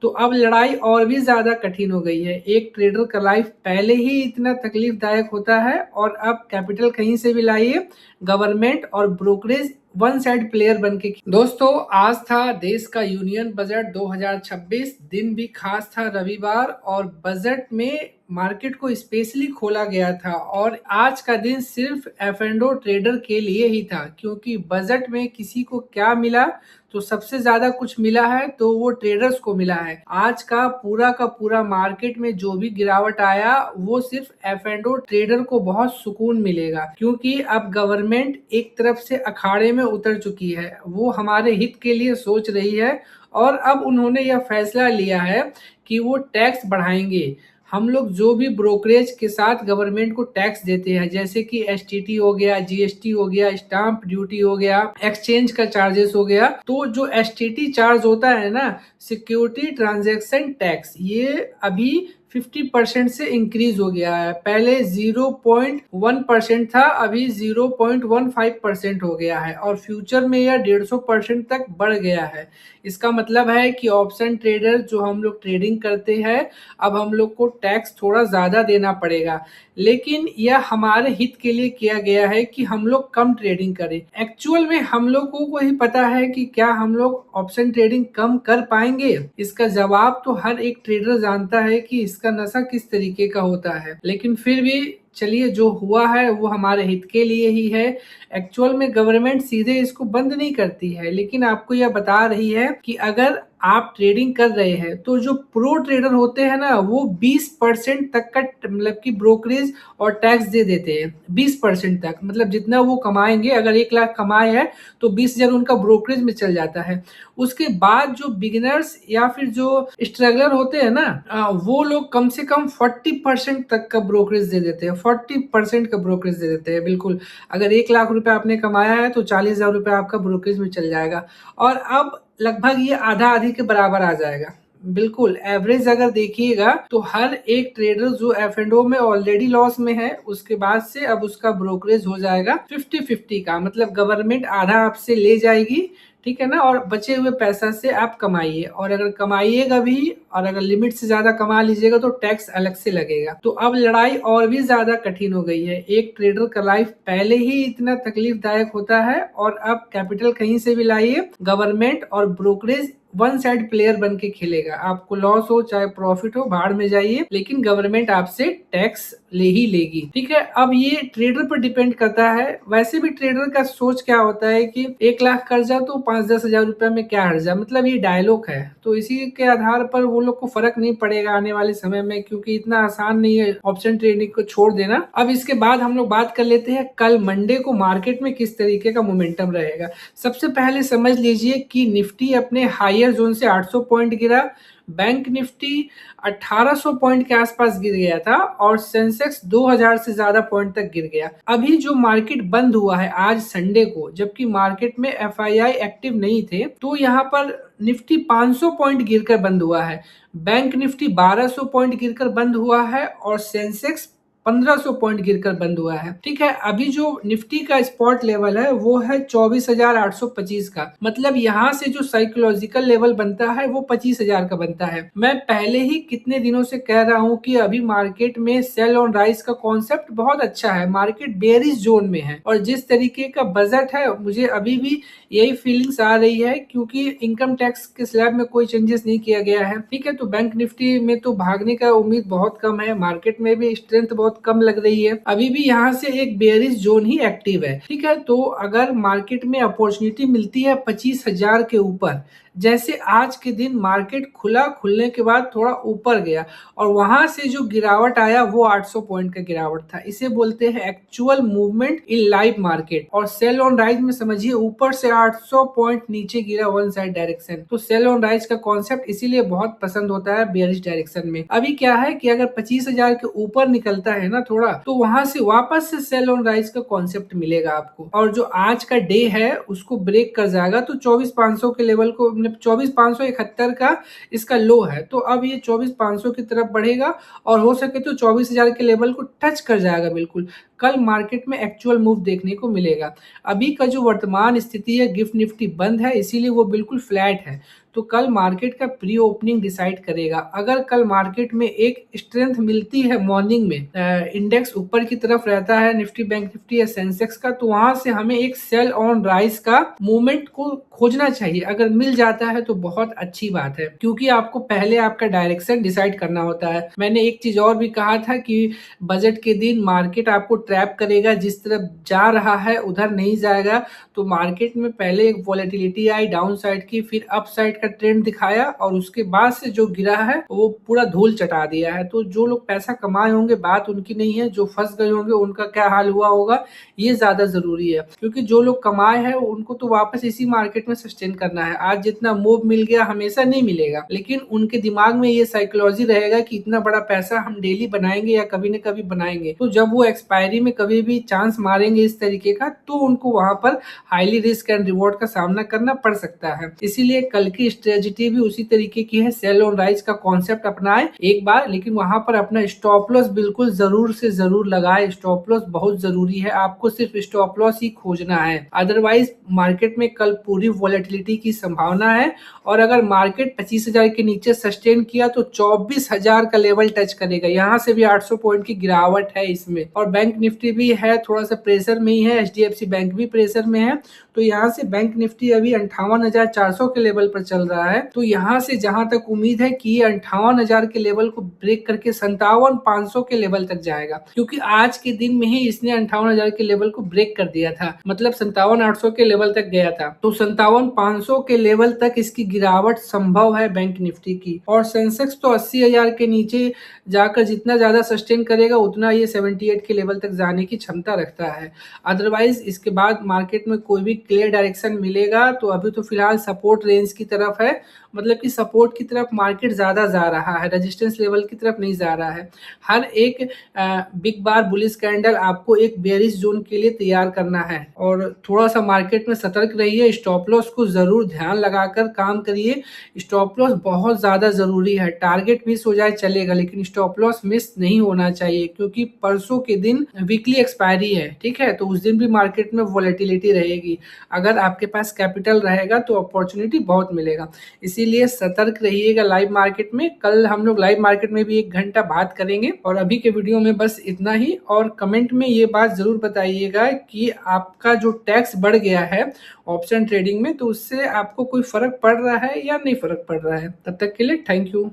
तो अब लड़ाई और भी ज़्यादा कठिन हो गई है। एक ट्रेडर का लाइफ पहले ही इतना तकलीफदायक होता है और अब कैपिटल कहीं से भी लाइए, गवर्नमेंट और ब्रोकरेज वन साइड प्लेयर बन के। दोस्तों, आज था देश का यूनियन बजट 2026। दिन भी खास था, रविवार, और बजट में मार्केट को स्पेशली खोला गया था और आज का दिन सिर्फ एफ&ओ ट्रेडर के लिए ही था, क्योंकि बजट में किसी को क्या मिला तो सबसे ज्यादा कुछ मिला है तो वो ट्रेडर्स को मिला है। आज का पूरा मार्केट में जो भी गिरावट आया वो सिर्फ एफ&ओ ट्रेडर को बहुत सुकून मिलेगा, क्योंकि अब गवर्नमेंट एक तरफ से अखाड़े में उतर चुकी है, वो हमारे हित के लिए सोच रही है और अब उन्होंने यह फैसला लिया है कि वो टैक्स बढ़ाएंगे। हम लोग जो भी ब्रोकरेज के साथ गवर्नमेंट को टैक्स देते हैं, जैसे कि एसटीटी हो गया, जीएसटी हो गया, स्टाम्प ड्यूटी हो गया, एक्सचेंज का चार्जेस हो गया, तो जो एसटीटी चार्ज होता है ना, सिक्योरिटी ट्रांजैक्शन टैक्स, ये अभी 50% से इंक्रीज हो गया है। पहले 0.1% था, अभी 0.15% हो गया है और फ्यूचर में यह 150% तक बढ़ गया है। इसका मतलब है कि ऑप्शन ट्रेडर जो हम लोग ट्रेडिंग करते हैं, अब हम लोग को टैक्स थोड़ा ज्यादा देना पड़ेगा, लेकिन यह हमारे हित के लिए किया गया है कि हम लोग कम ट्रेडिंग करें। एक्चुअल में हम लोगों को ही पता है कि क्या हम लोग ऑप्शन ट्रेडिंग कम कर पाएंगे। इसका जवाब तो हर एक ट्रेडर जानता है कि इसका नशा किस तरीके का होता है, लेकिन फिर भी चलिए, जो हुआ है वो हमारे हित के लिए ही है। एक्चुअल में गवर्नमेंट सीधे इसको बंद नहीं करती है, लेकिन आपको यह बता रही है कि अगर आप ट्रेडिंग कर रहे हैं तो जो प्रो ट्रेडर होते हैं ना, वो 20% तक का मतलब कि ब्रोकरेज और टैक्स दे देते हैं। 20% तक मतलब जितना वो कमाएंगे, अगर 1 लाख कमाए हैं तो 20,000 उनका ब्रोकरेज में चल जाता है। उसके बाद जो बिगिनर्स या फिर जो स्ट्रगलर होते हैं ना, वो लोग कम से कम 40% तक का ब्रोकरेज दे देते हैं। 40% का ब्रोकरेज दे देते हैं, बिल्कुल। अगर 1 लाख रुपए आपने कमाया है तो 40,000 रुपए आपका ब्रोकरेज में चल जाएगा और अब लगभग ये आधा आधी के बराबर आ जाएगा। बिल्कुल एवरेज अगर देखिएगा तो हर एक ट्रेडर जो एफ&ओ में ऑलरेडी लॉस में है, उसके बाद से अब उसका ब्रोकरेज हो जाएगा 50-50 का, मतलब गवर्नमेंट आधा आपसे ले जाएगी, ठीक है ना, और बचे हुए पैसा से आप कमाइए। और अगर कमाइएगा भी और अगर लिमिट से ज्यादा कमा लीजिएगा तो टैक्स अलग से लगेगा। तो अब लड़ाई और भी ज्यादा कठिन हो गई है। एक ट्रेडर का लाइफ पहले ही इतना तकलीफदायक होता है और अब कैपिटल कहीं से भी लाइए, गवर्नमेंट और ब्रोकरेज वन साइड प्लेयर बन के खेलेगा। आपको लॉस हो चाहे प्रॉफिट हो, भाड़ में जाइए, लेकिन गवर्नमेंट आपसे टैक्स ले ही लेगी, ठीक है। अब ये ट्रेडर पर डिपेंड करता है। वैसे भी ट्रेडर का सोच क्या होता है कि 1 लाख कर्जा तो 5-10 हजार रुपए में क्या हर्जा, मतलब ये डायलॉग है। तो इसी के आधार पर वो लोग को फर्क नहीं पड़ेगा आने वाले समय में, क्योंकि इतना आसान नहीं है ऑप्शन ट्रेडिंग को छोड़ देना। अब इसके बाद हम लोग बात कर लेते हैं कल मंडे को मार्केट में किस तरीके का मोमेंटम रहेगा। सबसे पहले समझ लीजिए कि निफ्टी अपने हायर जोन से 800 पॉइंट गिरा, बैंक निफ्टी 1800 पॉइंट के आसपास गिर गया था और सेंसेक्स 2000 से ज्यादा पॉइंट तक गिर गया। अभी जो मार्केट बंद हुआ है आज संडे को, जबकि मार्केट में एफआईआई एक्टिव नहीं थे, तो यहाँ पर निफ्टी 500 पॉइंट गिरकर बंद हुआ है, बैंक निफ्टी 1200 पॉइंट गिरकर बंद हुआ है और सेंसेक्स 1500 पॉइंट गिरकर बंद हुआ है, ठीक है। अभी जो निफ्टी का स्पॉट लेवल है वो है 24,825 का, मतलब यहाँ से जो साइकोलॉजिकल लेवल बनता है वो 25,000 का बनता है। मैं पहले ही कितने दिनों से कह रहा हूँ कि अभी मार्केट में सेल ऑन राइज का कॉन्सेप्ट बहुत अच्छा है, मार्केट बेरिश जोन में है और जिस तरीके का बजट है, मुझे अभी भी यही फीलिंग्स आ रही है, क्योंकि इनकम टैक्स के स्लैब में कोई चेंजेस नहीं किया गया है, ठीक है। तो बैंक निफ्टी में तो भागने का उम्मीद बहुत कम है, मार्केट में भी स्ट्रेंथ बहुत कम लग रही है, अभी भी यहाँ से एक बेयरिश जोन ही एक्टिव है, ठीक है। तो अगर मार्केट में अपॉर्चुनिटी मिलती है 25,000 के ऊपर, जैसे आज के दिन मार्केट खुलने के बाद थोड़ा ऊपर गया और वहां से जो गिरावट आया वो 800 पॉइंट का गिरावट था, इसे बोलते हैं actual movement in live market. और सेल ऑन राइज में समझिए ऊपर से 800 पॉइंट नीचे गिरा वन साइड डायरेक्शन, तो सेल ऑन राइज का कॉन्सेप्ट इसीलिए बहुत पसंद होता है बेयरिश डायरेक्शन में। अभी क्या है कि अगर 25,000 के ऊपर निकलता है ना थोड़ा, तो वहां से वापस से सेल ऑन राइज का कॉन्सेप्ट मिलेगा आपको, और जो आज का डे है उसको ब्रेक कर जाएगा तो 24,500 के लेवल को, 24,571 का इसका लो है, तो अब ये 24,500 की तरफ बढ़ेगा और हो सके तो 24,000 के लेवल को टच कर जाएगा। बिल्कुल कल मार्केट में एक्चुअल मूव देखने को मिलेगा। अभी का जो वर्तमान स्थिति है, गिफ्ट निफ्टी बंद है इसीलिए वो बिल्कुल फ्लैट है, तो कल मार्केट का प्री ओपनिंग डिसाइड करेगा। अगर कल मार्केट में एक स्ट्रेंथ मिलती है मॉर्निंग में, इंडेक्स ऊपर की तरफ रहता है निफ्टी बैंक निफ्टी या सेंसेक्स का, तो वहां से हमें एक सेल ऑन राइज का मूवमेंट को खोजना चाहिए। अगर मिल जाता है तो बहुत अच्छी बात है, क्योंकि आपको पहले आपका डायरेक्शन डिसाइड करना होता है। मैंने एक चीज और भी कहा था कि बजट के दिन मार्केट आपको ट्रैप करेगा, जिस तरफ जा रहा है उधर नहीं जाएगा। तो मार्केट में पहले एक वॉलेटिलिटी आई डाउन साइड की, फिर अप साइड का ट्रेंड दिखाया और उसके बाद से जो गिरा है वो पूरा धूल चटा दिया है। तो जो लोग पैसा कमाए होंगे बात उनकी नहीं है, जो फंस गए होंगे उनका क्या हाल हुआ होगा ये ज्यादा जरूरी है। क्योंकि जो लोग कमाए हैं उनको तो वापस इसी मार्केट में सस्टेन करना है। आज जितना मूव मिल गया हमेशा नहीं मिलेगा, लेकिन उनके दिमाग में ये साइकोलॉजी रहेगा कि इतना बड़ा पैसा हम डेली बनाएंगे या कभी न कभी बनाएंगे। तो जब वो एक्सपायरी में कभी भी चांस मारेंगे इस तरीके का, तो उनको वहां पर हाईली रिस्क एंड रिवॉर्ड का सामना करना पड़ सकता है। इसीलिए कल की स्ट्रेटेजी भी उसी तरीके की है, सेल ऑन राइज का कॉन्सेप्ट अपनाए एक बार, लेकिन वहां पर अपना स्टॉप लॉस बिल्कुल जरूर से जरूर लगाए। स्टॉप लॉस बहुत जरूरी है, आपको सिर्फ स्टॉप लॉस ही खोजना है। अदरवाइज मार्केट में कल पूरी वॉलेटिलिटी की संभावना है, और अगर मार्केट 25,000 के नीचे सस्टेन किया तो 24,000 का लेवल टच करेगा। यहाँ से भी 800 पॉइंट की गिरावट है इसमें, और बैंक निफ्टी भी है थोड़ा सा प्रेशर में ही है, एचडीएफसी बैंक भी प्रेशर में है। तो यहाँ से बैंक निफ्टी अभी 58,400 के लेवल पर चल रहा है। तो यहाँ से जहां तक उम्मीद है कि ये 58,000 के लेवल को ब्रेक करके 57,500 के लेवल तक जाएगा, क्योंकि आज के दिन में ही इसने 58,000 के लेवल को ब्रेक कर दिया था, मतलब 57,800 के लेवल तक गया था। तो 57,500 के लेवल तक इसकी गिरावट संभव है बैंक निफ्टी की। और सेंसेक्स तो 80,000 के नीचे जाकर जितना ज्यादा सस्टेन करेगा उतना ये 78 के लेवल तक जाने की क्षमता रखता है। अदरवाइज इसके बाद मार्केट में कोई भी क्लियर डायरेक्शन मिलेगा तो अभी तो फिलहाल सपोर्ट रेंज की तरफ है, मतलब कि सपोर्ट की तरफ मार्केट ज्यादा जा रहा है, रेजिस्टेंस लेवल की तरफ नहीं जा रहा है। हर एक बिग बार बुलिश कैंडल आपको एक बेरिश जोन के लिए तैयार करना है, और थोड़ा सा मार्केट में सतर्क रहिए। स्टॉप लॉस को जरूर ध्यान लगाकर काम करिए। स्टॉप लॉस बहुत ज्यादा जरूरी है, टारगेट मिस हो जाए चलेगा लेकिन स्टॉप लॉस मिस नहीं होना चाहिए, क्योंकि परसों के दिन वीकली एक्सपायरी है, ठीक है। तो उस दिन भी मार्केट में वॉलेटिलिटी रहेगी। अगर आपके पास कैपिटल रहेगा तो अपॉर्चुनिटी बहुत मिलेगा, इसीलिए सतर्क रहिएगा लाइव मार्केट में। कल हम लोग लाइव मार्केट में भी 1 घंटा बात करेंगे, और अभी के वीडियो में बस इतना ही। और कमेंट में ये बात जरूर बताइएगा कि आपका जो टैक्स बढ़ गया है ऑप्शन ट्रेडिंग में, तो उससे आपको कोई फर्क पड़ रहा है या नहीं फर्क पड़ रहा है। तब तक के लिए थैंक यू।